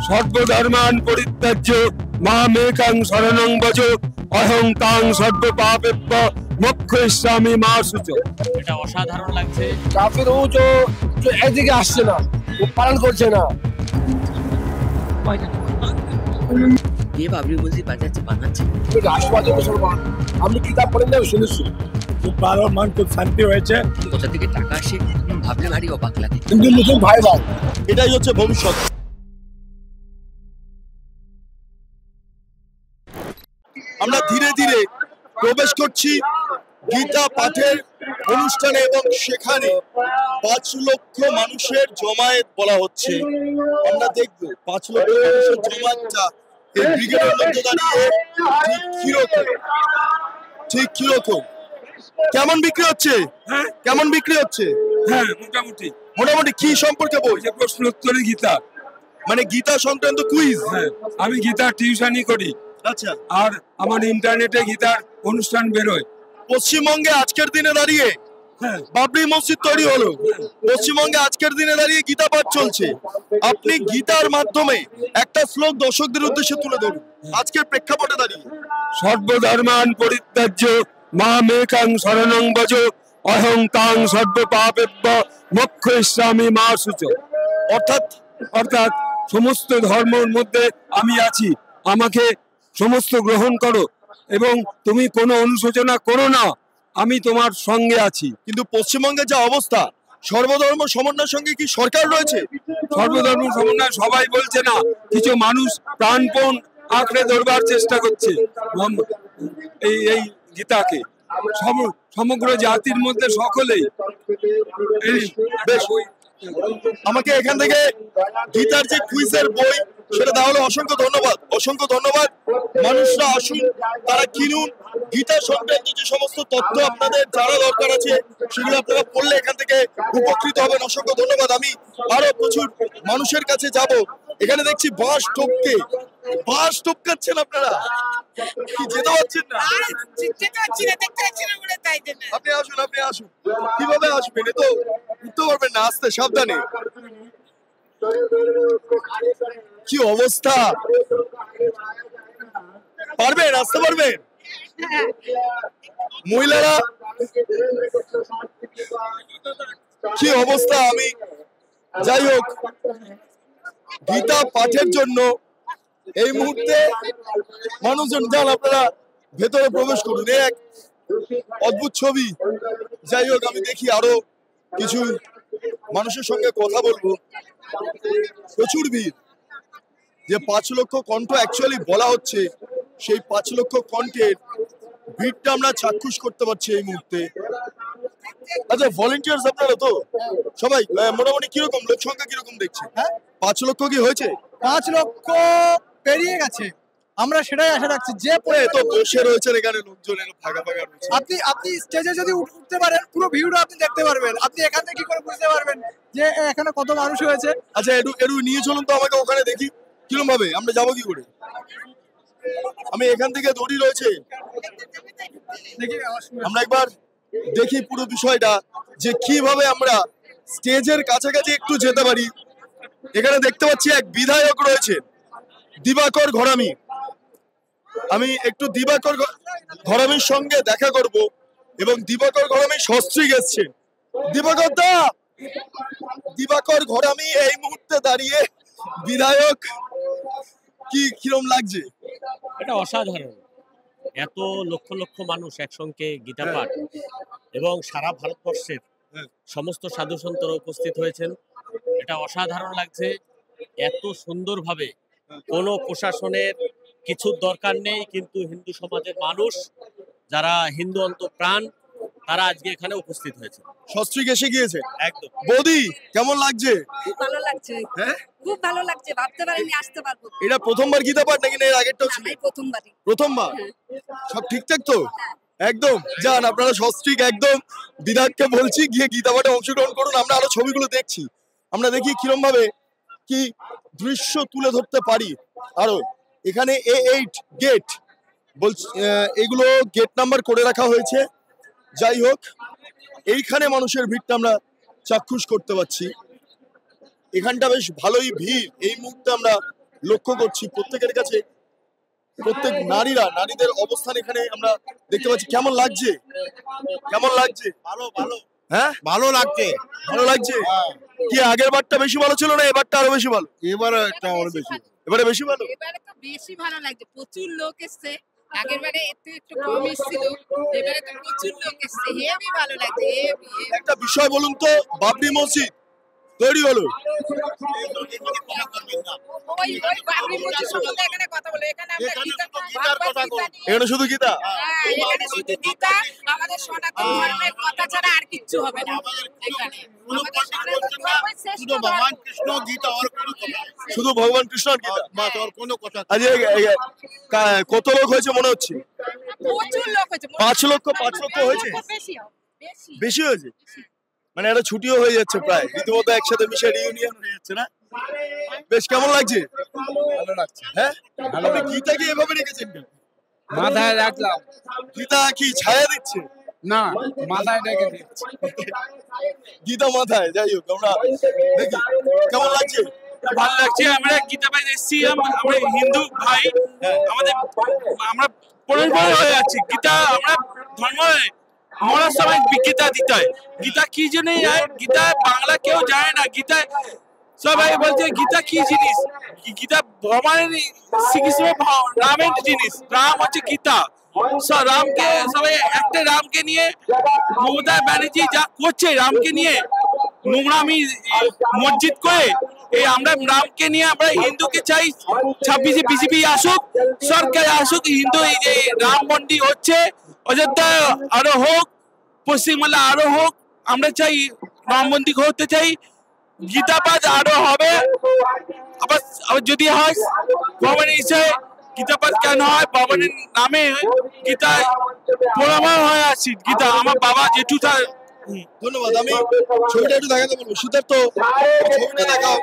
সর্বধর্মান পরিত্যাজ্য মামেকাং শরণং ভজ অহং তাং সর্বপাপেভ্য মোক্ষয়িষ্যামি মা শুচো। এটা অসাধারণ লাগছে। কাফির ও এদিকে আসছে না, ও পালন করছে না। কে বাবরি মসজিদ বানাচ্ছে? রাষ্ট্রবাদী মুসলমান, আমি কিতাব পড়েন না, শুনেছি। খুব ভালো, মন খুব শান্তি হয়েছে। কোথা থেকে টাকা আসে ভাবলে ভারী অবাক লাগে। হিন্দু মুসলিম ভাই ভাই, এটাই হচ্ছে ভবিষ্যৎ। আমরা ধীরে ধীরে প্রবেশ করছি গীতা পাঠের অনুষ্ঠানে এবং সেখানে 5 লক্ষ মানুষের জমায়েত বলা হচ্ছে। আমরা দেখবো 5 লক্ষ মানুষের জমায়েতটা এই ব্রিগেডের মধ্যে দাঁড়িয়ে ঠিক কিরকম কেমন বিক্রি হচ্ছে? হ্যাঁ, কেমন বিক্রি হচ্ছে? হ্যাঁ, মোটামুটি কি সম্পর্কে বই? প্রশ্ন উত্তরে গীতা, মানে গীতা সংক্রান্ত কুইজ। হ্যাঁ, আমি গীতা টিউশনই করি। আচ্ছা, আর আমার ইন্টারনেটে গীতার অনুষ্ঠান বেরোয়। পশ্চিমবঙ্গে আজকের দিনে দাঁড়িয়ে বাবরি মসজিদ তৈরি হলো, পশ্চিমবঙ্গে আজকের দিনে দাঁড়িয়ে গীতা পাঠ চলছে। আপনি গীতার মাধ্যমে একটা শ্লোক দর্শকদের উদ্দেশ্যে তুলে ধরুন আজকের প্রেক্ষাপটে দাঁড়িয়ে। সর্বধর্মান পরিত্যাজ্য মামেকাং শরণং ভজ অহং তাং সর্বপাপেভ্য মোক্ষয়িষ্যামি মা শুচো। অর্থাৎ সমস্ত ধর্মের মধ্যে আমি আছি, আমাকে সমস্ত গ্রহণ করো এবং তুমি কোনো অনুশোচনা করো না, আমি তোমার সঙ্গে আছি। কিন্তু পশ্চিমবঙ্গের যা অবস্থা, সর্বধর্ম সমন্বয়ের সঙ্গে কি সরকার রয়েছে? সর্বধর্ম সমন্বয় সবাই বলছে না, কিছু মানুষ প্রাণপণ আঁকড়ে ধরবার চেষ্টা করছে এই গীতাকে। সমগ্র জাতির মধ্যে সকলেই বেশ। আমাকে এখান থেকে গীতার যে কুইজের বই সেটা দেওয়া হলো, অসংখ্য ধন্যবাদ। মানুষরা আসুন, তারা কিনুন। গীতা সংক্রান্ত যে সমস্ত তথ্য আপনাদের জানা দরকার আছে সেগুলো আপনারা পড়লে এখান থেকে উপকৃত হবেন। অসংখ্য ধন্যবাদ। আমি আরো প্রচুর মানুষের কাছে যাব। এখানে দেখছি বাঁশ টপকাচ্ছেন আপনারা, কি যেতে পারছেন না? আপনি আসুন। কিভাবে আসবেন? এ তো উঠতে পারবেন না, আস্তে সাবধানে। কি অবস্থা, পারবেন? আসতে পারবেন? মহিলারা কি অবস্থা। আমি যাই হোক, গীতা পাঠের জন্য এই মুহূর্তে মানুষজন যান, আপনারা ভেতরে প্রবেশ করুন। এক অদ্ভুত ছবি। যাই হোক, আমি দেখি আরো কিছু মানুষের সঙ্গে কথা বলবো। প্রচুর ভিড়। যে 5 লক্ষ কণ্ঠ অ্যাকচুয়ালি বলা হচ্ছে, সেই 5 লক্ষ কণ্ঠের ভিড়টা আমরা চাক্ষুষ করতে পারছি এই মুহূর্তে। আচ্ছা, ভলেন্টিয়ার্স আপনারা তো সবাই মোটামুটি কিরকম লোক সংখ্যা কিরকম দেখছে? হ্যাঁ, 5 লক্ষ কি হয়েছে? 5 লক্ষ পেরিয়ে গেছে। আমরা সেটাই আশা রাখছি। যে তো বসে রয়েছেন এখানে লোকজনের ফাঁকা রয়েছে। আপনি স্টেজে যদি উঠতে পারেন, পুরো ভিউটা আপনি দেখতে পারবেন। আপনি এখান থেকে কি করে বুঝতে পারবেন যে এখানে কত মানুষ হয়েছে? আচ্ছা, একটু নিয়ে চলুন তো আমাকে ওখানে, দেখি কিরকম ভাবে আমরা যাবো কি করে। আমি এখান থেকে দড়ি রয়েছে, আমরা একবার দেখি পুরো বিষয়টা, যে কিভাবে আমরা স্টেজের কাছাকাছি একটু যেতে পারি। এখানে দেখতে পাচ্ছি এক বিধায়ক রয়েছে, দিবাকর ঘরামি। আমি একটু দিবাকর ঘরামির সঙ্গে দেখা করব এবং দিবাকর ঘরামি সস্ত্রীক এসছে। দিবাকর ঘরামি এই মুহূর্তে দাঁড়িয়ে বিধায়ক, কিরম লাগছে? এটা অসাধারণ। এত লক্ষ লক্ষ মানুষ একসঙ্গে গীতা পাঠ এবং সারা ভারতবর্ষের সমস্ত সাধু সন্তরা উপস্থিত হয়েছেন। এটা অসাধারণ লাগছে। এত সুন্দরভাবে কোনো প্রশাসনের কিছুর দরকার নেই, কিন্তু হিন্দু সমাজের মানুষ যারা হিন্দু অন্তঃপ্রাণ তারা আজকে এখানে উপস্থিত হয়েছে। সস্ত্রীক এসে গিয়েছে একদম। বৌদি, কেমন লাগছে? খুব ভালো লাগছে। হ্যাঁ, খুব ভালো লাগছে, ভাবতে পারিনি আসতে পারবো। এটা প্রথমবার গীতা পাঠ নাকি এর আগেরটাও ছিল? প্রথমবার। সব ঠিকঠাক তো? একদম। যান, আপনারা সস্ত্রীক একদম। বিধায়ককে বলছি গিয়ে গীতা পাঠে অংশগ্রহণ করুন। আমরা আরো ছবিগুলো দেখছি, আমরা দেখি কিরম ভাবে কি দৃশ্য তুলে ধরতে পারি। আরো এখানে A8 গেট বলছি, এগুলো গেট নাম্বার করে রাখা হয়েছে। যাই হোক, এইখানে মানুষের ভিড়টা আমরা চাক্ষুষ করতে পারছি। এখানটা বেশ ভালোই ভিড়। এই মুহূর্তে আমরা লক্ষ্য করছি প্রত্যেকের কাছে, প্রত্যেক নারীদের অবস্থান এখানে আমরা দেখতে পাচ্ছি। কেমন লাগছে? কেমন লাগছে? ভালো ভালো হ্যাঁ, ভালো লাগছে। ভালো লাগছে। কি আগের বারটা বেশি ভালো ছিল না এবারটা আরো বেশি ভালো? এবারে একটা অনেক বেশি। এবারে বেশি ভালো। এবারে তো বেশি ভালো লাগছে, প্রচুর লোক এসছে। আগের বারে একটু কম এসেছিল, এবারে তো প্রচুর লোক এসছে, হেবি ভালো লাগছে, হেবি। একটা বিষয় বলুন তো, বাবরি মসজিদ তৈরি হলো, ওই বাবরি মসজিদ সম্বন্ধে এখানে কথা বলে, এখানে আমরা গীতার কথা বলি। এখানে শুধু গীতা। হ্যাঁ, এখানে শুধু গীতা, আমাদের সনাতন ধর্মের কথা ছাড়া আর কিচ্ছু হবে না এখানে। আমাদের সনাতন ধর্মের শ্রেষ্ঠ শুধু ভগবান কৃষ্ণ গীতা আর কোনো কথা শুধু ভগবান কৃষ্ণ আর গীতা। বাস আর কোনো কথা। আজ কত লোক হয়েছে মনে হচ্ছে? প্রচুর লোক হয়েছে। 5 লক্ষ হয়েছে? বেশি বেশি বেশি হয়েছে, মানে একটা ছুটিও হয়ে যাচ্ছে প্রায়, রীতিমতো একসাথে মিশে রিউনিয়ন হয়ে যাচ্ছে না? বেশ কেমন লাগছে? ভালো লাগছে। হ্যাঁ, আপনি গীতা কি এভাবে রেখেছেন কেন? মাথায় রাখলাম গীতা কি ছায়া দিচ্ছে? না, মাথায় রেখে দিচ্ছি। গীতা মাথায়, যাই হোক আমরা দেখি কেমন লাগছে। ভালো লাগছে। আমরা গীতা পাই এসেছি, আমরা হিন্দু ভাই, আমাদের আমরা পরিবার হয়ে যাচ্ছি। গীতা আমরা ধর্ম মরার সময় গীতা দিতে হয়। গীতা কি জিনিস, গীতা বাংলা কেউ জানে না। গীতা সবাই বলছে গীতা কি জিনিস, গীতা ভগবানের শ্রীকৃষ্ণের রামের জিনিস। রাম হচ্ছে গীতা। রামকে সবাই একটা রামকে নিয়ে মমতা ব্যানার্জি যা করছে, রামকে নিয়ে নোংরামি মসজিদ করে, এই আমরা রামকে নিয়ে আমরা হিন্দুকে চাই 26-এ বিজেপি আসুক, সরকার আসুক, হিন্দু এই যে রাম মন্দির হচ্ছে অযোধ্যা আরো হোক, পশ্চিমবাংলা আরো হোক, আমরা চাই রাম মন্দির হতে চাই, গীতা পাঠ আরো হবে। আবার যদি হয় ভগবানের ইচ্ছায় গীতা পাঠ কেন হয়, ভগবানের নামে গীতা প্রমাণ হয়ে আসছি। গীতা আমার বাবা জেঠু তার। ধন্যবাদ। আমি ছবিটা একটু দেখাতে বলবো। সিদ্ধার্থ, ছবিটা দেখাও।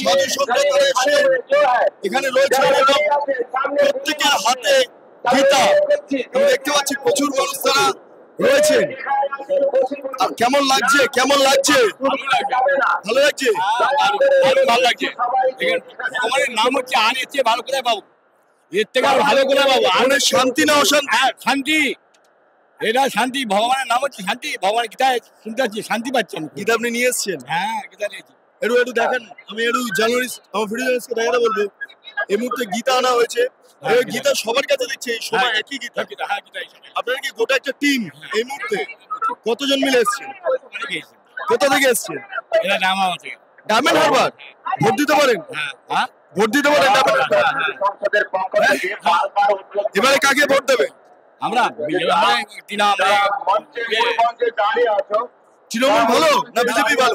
সাধু সন্তরা এসে এখানে রয়েছে এবং প্রত্যেকের হাতে গীতা। আমি দেখতে পাচ্ছি প্রচুর মানুষ তারা রয়েছে। আর কেমন লাগছে? কেমন লাগছে? ভালো লাগছে। ভালো লাগছে। আমার নাম হচ্ছে আনের চেয়ে ভালো করে বাবু, এর থেকে আর ভালো করে বাবু। মনের শান্তি না অশান্তি? শান্তি, এটা শান্তি। ভগবানের নাম হচ্ছে শান্তি। ভগবানের গীতায় শুনতে পাচ্ছি, শান্তি পাচ্ছি আমি। গীতা আপনি নিয়ে এসছেন? হ্যাঁ, গীতা নিয়েছি। একটু দেখেন। আমি একটু জার্নালিস্ট, আমার ভিডিও জার্নালিস্টকে দেখাতে বলবো। এই মুহূর্তে গীতা আনা হয়েছে। গীতা সবার কাছে দিচ্ছে এই সময় একই গীতা। আপনারা কি গোটা একটা টিম এই মুহূর্তে? কতজন মিলে এসছেন? কোথা থেকে এসছেন? এটা নাম থেকে ডায়মন্ড হারবার। ভোট দিতে পারেন? হ্যাঁ, ভোট দিতে পারেন ডায়মন্ড হারবার? এবারে কাকে ভোট দেবে? আমরা তৃণমূল ভালো না বিজেপি ভালো?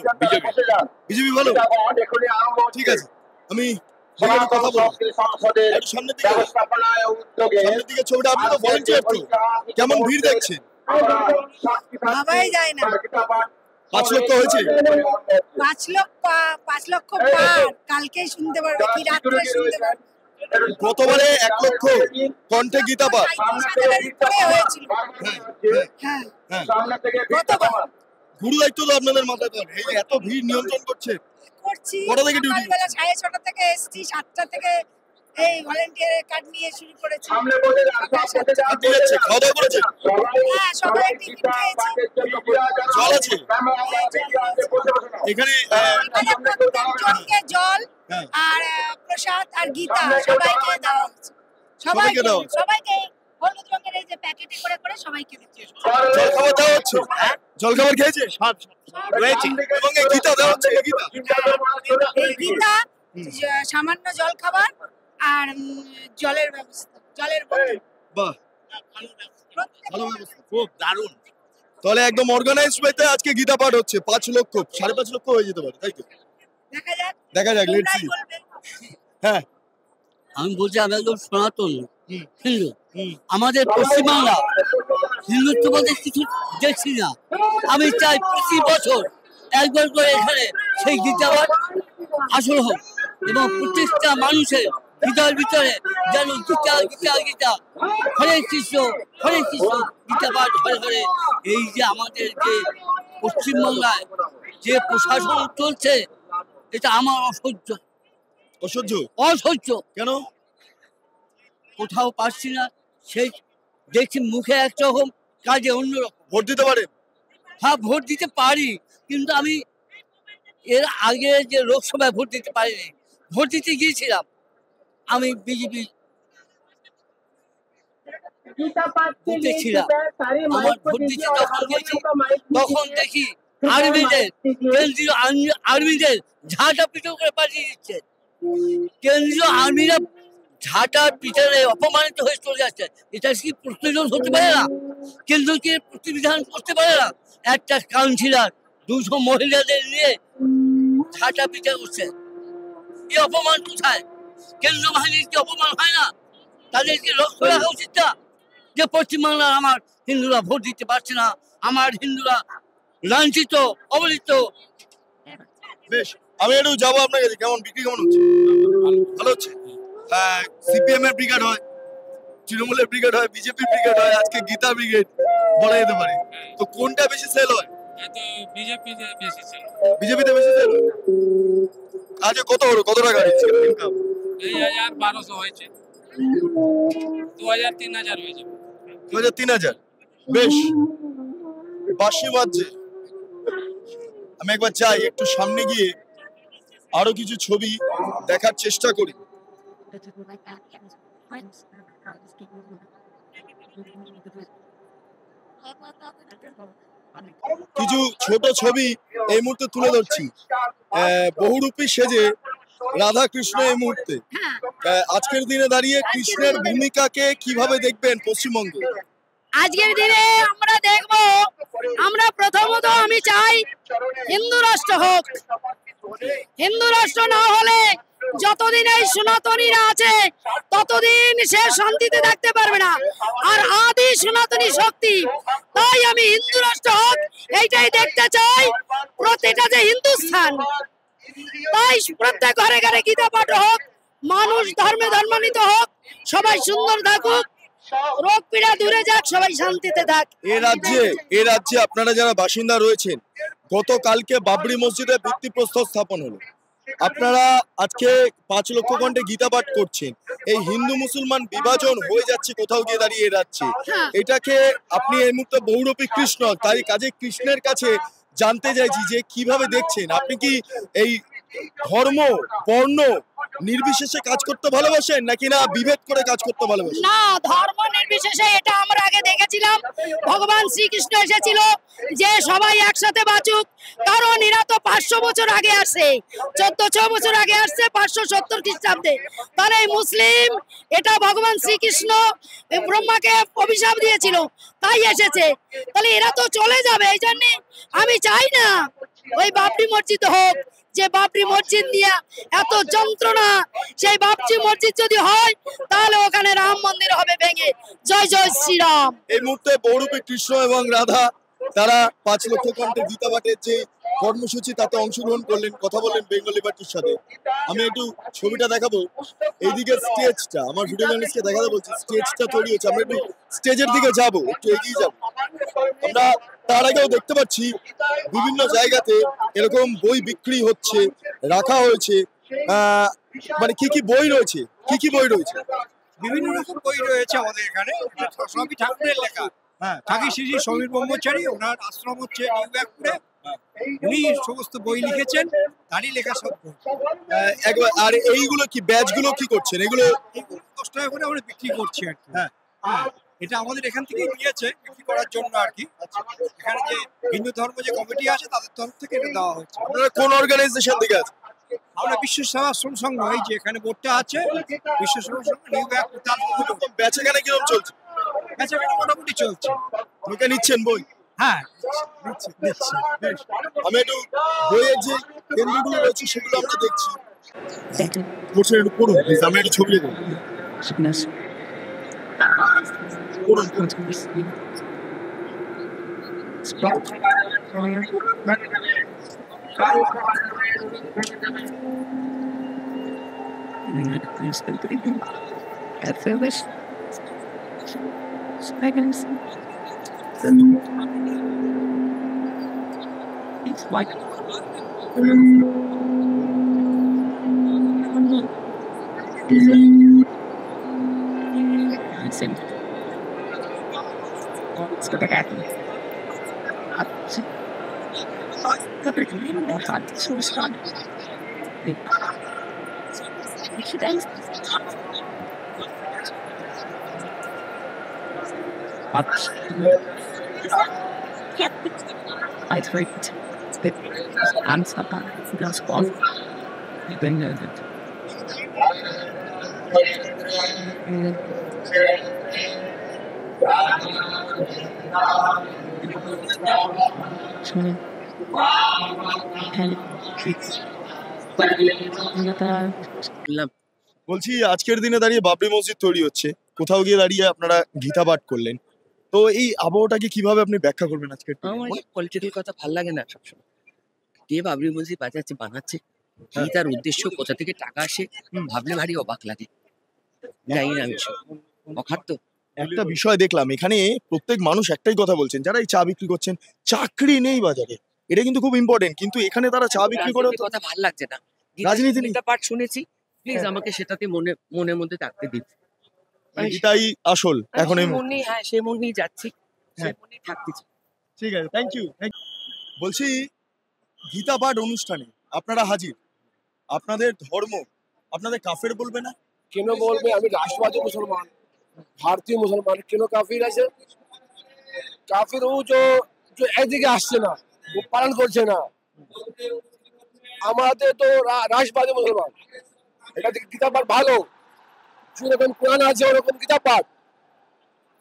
বিজেপি ভালো। ঠিক আছে, আমি কথা বলবো। একটু সামনের দিকে ছবিটা। আপনি তো ভলেন্টিয়ার, তো কেমন ভিড় দেখছেন? ভাবাই যায় না। 5 লক্ষ হয়েছে। 5 লক্ষ পার। কালকেই শুনতে পারবে, কি রাত্রে শুনতে পারবে। গতবারে 1 লক্ষ কণ্ঠে গীতা পাঠ। 35,000 উপরে হয়েছিল। হ্যাঁ, গতবার গুরু দায়িত্ব তো আপনাদের মাথায়। তো এই যে এত ভিড় নিয়ন্ত্রণ করছে, করছি। কটা থেকে ডিউটি? সকালবেলা 6:30 থেকে এসেছি, 7টা থেকে এই ভলেন্টিয়ারের কার্ড নিয়ে শুরু করেছি। ঠিক আছে, খাওয়া দাওয়া করেছে? হ্যাঁ, সবাই টিফিন খেয়েছি। জল আছে এখানে? এখানে প্রত্যেকজনকে জল আর প্রসাদ আর গীতা সবাইকে দেওয়া হচ্ছে। সবাইকে দেওয়া হচ্ছে? সবাইকে হলুদ রঙের এই যে প্যাকেটে করে করে সবাইকে দিচ্ছে। জল খাবার দেওয়া হচ্ছে? জল খাবার খেয়েছে? রয়েছে। এবং এই গীতা দেওয়া হচ্ছে? এই গীতা এই গীতা, সামান্য জল খাবার আর জলের ব্যবস্থা, জলের বোতল। বাহ, প্রত্যেক- ভালো ব্যবস্থা। খুব দারুণ। তাহলে একদম অর্গানাইজড ওয়েতে আজকে গীতা পাঠ হচ্ছে। 5 লক্ষ, 5.5 লক্ষ হয়ে যেতে পারে, তাই তো? দেখা যাক, দেখা যাক, লেটস তোমরাই সি। বলবে। হ্যাঁ, আমি বলছি আমি একদম সনাতন হিন্দু। আমাদের পশ্চিমবাংলা হিন্দুত্ব বলতে কিছু দেখছি না। আমি চাই প্রতি বছর একবার করে এখানে সেই গীতাপাঠ আসল হোক এবং প্রত্যেকটা মানুষের হৃদয়ের ভিতরে যেন গীতা গীতা গীতা হরে কৃষ্ণ গীতাপাঠ হরে হরে। এই যে আমাদের যে পশ্চিমবাংলায় যে প্রশাসন চলছে, এটা আমার অসহ্য। অসহ্য অসহ্য। কেন? কোথাও পাচ্ছি না, সেই দেখছি মুখে একরকম, কাজে অন্যরকম। ভোট দিতে পারেন? হ্যাঁ, ভোট দিতে পারি, কিন্তু আমি এর আগে যে লোকসভায় ভোট দিতে পারিনি। ভোট দিতে গিয়েছিলাম, আমি বিজেপি বুথে ছিলাম। আমার ভোট দিতে যখন গেছি তখন দেখি আর্মিদের, কেন্দ্রীয় আর্মিদের ঝাঁটা পিটো করে পাঠিয়ে দিচ্ছে। কেন্দ্রীয় আর্মিরা ঝাঁটা পিটারে অপমানিত হয়ে চলে যাচ্ছে। এটা কি প্রতিরোধ হতে পারে না? কেন্দ্র কি প্রতিবিধান করতে পারে না? একটা কাউন্সিলর 200 মহিলাদের নিয়ে ঝাঁটা পিটা করছে। এই অপমান কোথায়? কেন্দ্র বাহিনীর কি অপমান হয় না? তাদেরকে লক্ষ্য রাখা উচিত না যে পশ্চিমবাংলার আমার হিন্দুরা ভোট দিতে পারছে না, আমার হিন্দুরা লাঞ্ছিত, অবহেলিত। বেশ, আমি একটু যাবো আপনার কাছে। কেমন বিক্রি কেমন হচ্ছে? ভালো হচ্ছে। সিপিএম এর ব্রিগেড হয়, তৃণমূলের ব্রিগেড হয়, বিজেপির ব্রিগেড হয়, আজকে গীতা ব্রিগেড বলা যেতে পারে। তো কোনটা বেশি সেল হয়? বিজেপিতে বেশি ছিল। বিজেপিতে বেশি সেল হয়। আজকে কত টাকা হচ্ছে ইনকাম? এই 1200 হয়েছে, 2000 3000 হয়ে যাবে। 2000 3000। বেশ, বাঁশি বাজছে। আমি একবার যাই, একটু সামনে গিয়ে আরো কিছু ছবি দেখার চেষ্টা করি। কিছু ছোট ছবি এই মুহূর্তে তুলে ধরছি। বহুরূপী সেজে রাধা কৃষ্ণ এই মুহূর্তে। আজকের দিনে দাঁড়িয়ে কৃষ্ণের ভূমিকাকে কিভাবে দেখবেন পশ্চিমবঙ্গে? আজকের দিনে আমরা দেখব, আমরা প্রথমত আমি চাই হিন্দু রাষ্ট্র হোক। হিন্দু রাষ্ট্র না হলে যতদিন এই সনাতনীরা আছে ততদিন সে শান্তিতে থাকতে পারবে না। আর আদি সনাতনী শক্তি, তাই আমি হিন্দু রাষ্ট্র হোক এইটাই দেখতে চাই। প্রতিটা যে হিন্দুস্থান, তাই প্রত্যেক ঘরে ঘরে গীতা পাঠ হোক, মানুষ ধর্মে ধর্মান্বিত হোক, সবাই সুন্দর থাকুক, রোগ পীড়া দূরে যাক, সবাই শান্তিতে থাক। এ রাজ্যে আপনারা যারা বাসিন্দা রয়েছেন, গতকালকে বাবরি মসজিদে ভিত্তিপ্রস্তর স্থাপন হলো। আপনারা আজকে 5 লক্ষ কণ্ঠে গীতা পাঠ করছেন। এই হিন্দু মুসলমান বিভাজন হয়ে যাচ্ছে কোথাও গিয়ে দাঁড়িয়ে এ রাজ্যে, এটাকে আপনি এই মুহূর্তে বহুরূপী কৃষ্ণ, তাই কাজে কৃষ্ণের কাছে জানতে চাইছি যে কিভাবে দেখছেন। আপনি কি এই ধর্ম বর্ণ নির্বিশেষে কাজ করতে ভালোবাসেন, নাকি না বিভেদ করে কাজ করতে ভালোবাসেন? না, ধর্ম নির্বিশেষে, এটা আমরা আগে দেখেছিলাম। ভগবান শ্রীকৃষ্ণ এসেছিল যে সবাই একসাথে বাঁচুক, কারণ এরা তো 500 বছর আগে আসছে, 1400 বছর আগে আসছে, 570 খ্রিস্টাব্দে। তাহলে এই মুসলিম, এটা ভগবান শ্রীকৃষ্ণ ব্রহ্মাকে অভিশাপ দিয়েছিল, তাই এসেছে। তাহলে এরা তো চলে যাবে, এই জন্য আমি চাই না ওই বাবরি মসজিদ হোক। যে বাবরি মসজিদ নিয়ে এত যন্ত্রণা, সেই বাবরি মসজিদ যদি হয় তাহলে ওখানে রাম মন্দির হবে ভেঙে। জয় জয় শ্রীরাম। এই মুহূর্তে বহুরূপী কৃষ্ণ এবং রাধা তারা 5 লক্ষ কণ্ঠে গীতা পাঠের যে কর্মসূচি তাতে অংশগ্রহণ করলেন, কথা বললেন বেঙ্গলি পার্টির সাথে। আমি একটু ছবিটা দেখাবো। এইদিকে স্টেজটা, আমার ভিডিও জার্নালিস্টকে দেখাতে বলছি, স্টেজটা তৈরি হচ্ছে। আমরা একটু স্টেজের দিকে যাব, একটু এগিয়ে যাব। আমরা তার আগেও দেখতে পাচ্ছি বিভিন্ন জায়গাতে এরকম বই বিক্রি হচ্ছে, রাখা হয়েছে। মানে কি কি বই রয়েছে? বিভিন্ন রকম বই রয়েছে আমাদের এখানে, সবই ঠাকুরের লেখা। ঠাকুর শ্রী সমীর ব্রহ্মচারী, ওনার আশ্রম হচ্ছে নিউ ব্যাগপুরে। উনি সমস্ত বই লিখেছেন, তারই লেখা সব বই। একবার আর এইগুলো কি ব্যাচগুলো কি করছেন? এগুলো 10 টাকা করে আমরা বিক্রি করছি আর কি। এটা আমাদের এখান থেকেই নিয়েছে বিক্রি করার জন্য আর কি। এখানে যে হিন্দু ধর্ম যে কমিটি আছে তাদের তরফ থেকে এটা দেওয়া হচ্ছে। আপনারা কোন অর্গানাইজেশন থেকে আছে? আমরা বিশ্ব সেবাশ্রম সংঘ, এই যে এখানে বোর্ডটা আছে, বিশ্ব সেবাশ্রম নিউ ব্যাগপুর। বেচাকেনা কিরকম চলছে? বেচাকেনা মোটামুটি চলছে। লোকে নিচ্ছেন বই? হ্যাঁ, নিচ্ছি। আমি একটু বইয়ের যে কেন্দ্রগুলো রয়েছে সেগুলো আমরা দেখছি। একটু পড়ুন প্লিজ, আমি একটু ছবি দেবো। It's like বলছি আজকের দিনে দাঁড়িয়ে বাবরি মসজিদ তৈরি হচ্ছে, কোথাও গিয়ে দাঁড়িয়ে আপনারা গীতা পাঠ করলেন, তো এই আবহাওয়াটাকে কিভাবে আপনি ব্যাখ্যা করবেন আজকে? আমার পলিটিক্যাল কথা ভাল লাগে না সবসময়। কে বাবরি মসজিদ বানাচ্ছে, কি তার উদ্দেশ্য, কোথা থেকে টাকা আসে, ভাবলে ভারী অবাক লাগে। জানি না, আমি অখাদ্য। একটা বিষয় দেখলাম এখানে প্রত্যেক মানুষ একটাই কথা বলছেন, যারা এই চা বিক্রি করছেন, চাকরি নেই বাজারে, এটা কিন্তু খুব ইম্পর্টেন্ট, কিন্তু এখানে তারা চা বিক্রি করে কথা ভাল লাগছে না। রাজনীতি গীতা পাঠ শুনেছি, প্লিজ আমাকে সেটাতে মনের মধ্যে থাকতে দিন। এটাই আসল এখন এই মনেই, হ্যাঁ সে মনেই যাচ্ছি, সে মনেই থাকতে চাই। ঠিক আছে, থ্যাংক ইউ। বলছি গীতা পাঠ অনুষ্ঠানে আপনারা হাজির, আপনাদের ধর্ম আপনাদের কাফের বলবে না? কেন বলবে? আমি রাষ্ট্রবাদী মুসলমান, ভারতীয় মুসলমান, কেন কাফির আছে? কাফির ও যে এদিকে আসছে না, ও পালন করছে না। আমাদের তো রাষ্ট্রবাদী মুসলমান, এটা থেকে গীতা পাঠ ভালো, যেরকম কোরআন আছে ওরকম গীতা পাঠ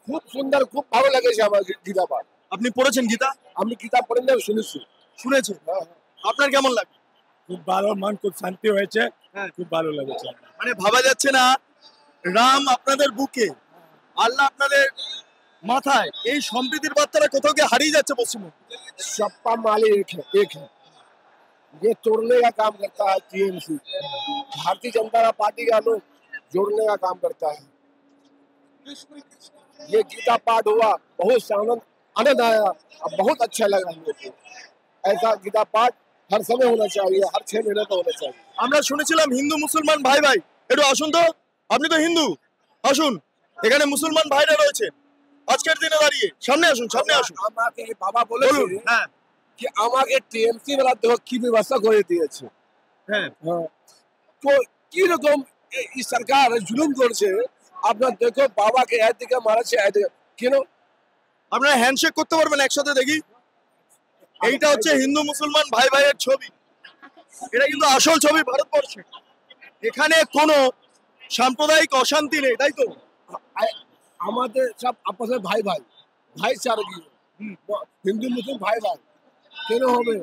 খুব সুন্দর, খুব ভালো লেগেছে আমার গীতা পাঠ। আপনি পড়েছেন গীতা? আমি গীতা পড়েন না, শুনেছি। শুনেছেন? আপনার কেমন লাগে? খুব ভালো, মন খুব শান্তি হয়েছে, খুব ভালো লেগেছে। মানে ভাবা যাচ্ছে না রাম আপনাদের বুকে, আল্লাহ আপনাদের মাথায়, এই সম্প্রীতির বার্তাটা কোথাও গিয়ে হারিয়ে যাচ্ছে পশ্চিমবঙ্গে। सबका मालिक एक है, ये तोड़ने का काम करता है टीएमसी, भारतीय जनता पार्टी का लोग जोड़ने का काम करता है। ये गीता पाठ हुआ, बहुत आनंद आया, बहुत अच्छा लगा हम लोग को। ऐसा गीता पाठ हर समय होना चाहिए, हर 6 महीने तो होना चाहिए। আমরা শুনেছিলাম হিন্দু মুসলমান ভাই ভাই, একটু আসুন তো, আপনি তো হিন্দু, আসুন, এখানে মুসলমান ভাইরা রয়েছে, আজকের দিনে দাঁড়িয়ে সামনে আসুন, সামনে আসুন। আমাকে বাবা বলেছে কি আমাকে টিএমসি वाला দেখো কি ব্যবস্থা করে দিয়েছে। হ্যাঁ, তো কি রকম এই সরকার জুলুম করছে, আপনারা দেখো বাবাকে একদিকে মারাচ্ছে, একদিকে কেন? আপনারা হ্যান্ডশেক করতে পারবেন একসাথে দেখি? এইটা হচ্ছে হিন্দু মুসলমান ভাই ভাইয়ের ছবি, এটা কিন্তু আসল ছবি ভারতবর্ষে। এখানে কোনো সাম্প্রদায়িক অশান্তি নেই, তাই তো? আমাদের সব আপস में ভাই ভাই, ভাইচারা কি, হিন্দু মুসলিম ভাই ভাই কেন হবে?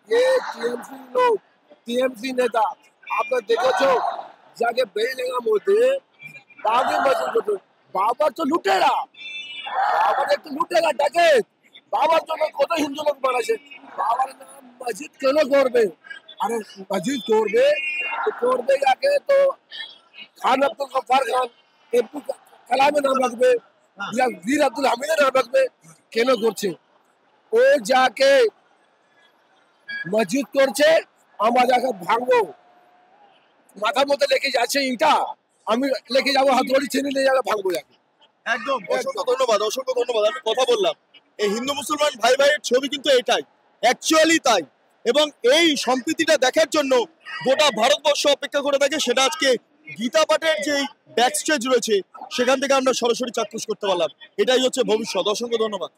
ये टीएमसी लोग, टीएमसी नेता আপনারা দেখেছো যাকে বেলেঙ্গা মধ্যে বাবরি মসজিদ করতে, বাবা তো লুটেরা, বাবা তো লুটেরা, ডাকাত। বাবার জন্য কত হিন্দু লোক মারাছে, বাবার নাম মসজিদ কেন করবে? আরে মসজিদ করবে তো করবে আগে তো খান আব্দুল গফার খান, এমপি কালামের নাম রাখবে, বীর আব্দুল হামিদের নাম রাখবে, কেন করছে? ও যাকে মসজিদ করছে, আমরা যাকে ভাঙবো, মাথার মধ্যে লেগে যাচ্ছে ইটা, আমি লেগে যাবো হাতড়ি ছেড়ে নিয়ে যাবে, ভাঙবো যাকে। একদম, অসংখ্য ধন্যবাদ, অসংখ্য ধন্যবাদ। আমি কথা বললাম এই হিন্দু মুসলমান ভাই ভাইয়ের ছবি কিন্তু এটাই, অ্যাকচুয়ালি তাই, এবং এই সম্প্রীতিটা দেখার জন্য গোটা ভারতবর্ষ অপেক্ষা করে থাকে। সেটা আজকে গীতা পাঠের যে ব্যাক স্টেজ রয়েছে সেখান থেকে আমরা সরাসরি চাক্ষুষ করতে পারলাম, এটাই হচ্ছে ভবিষ্যৎ। অসংখ্য ধন্যবাদ।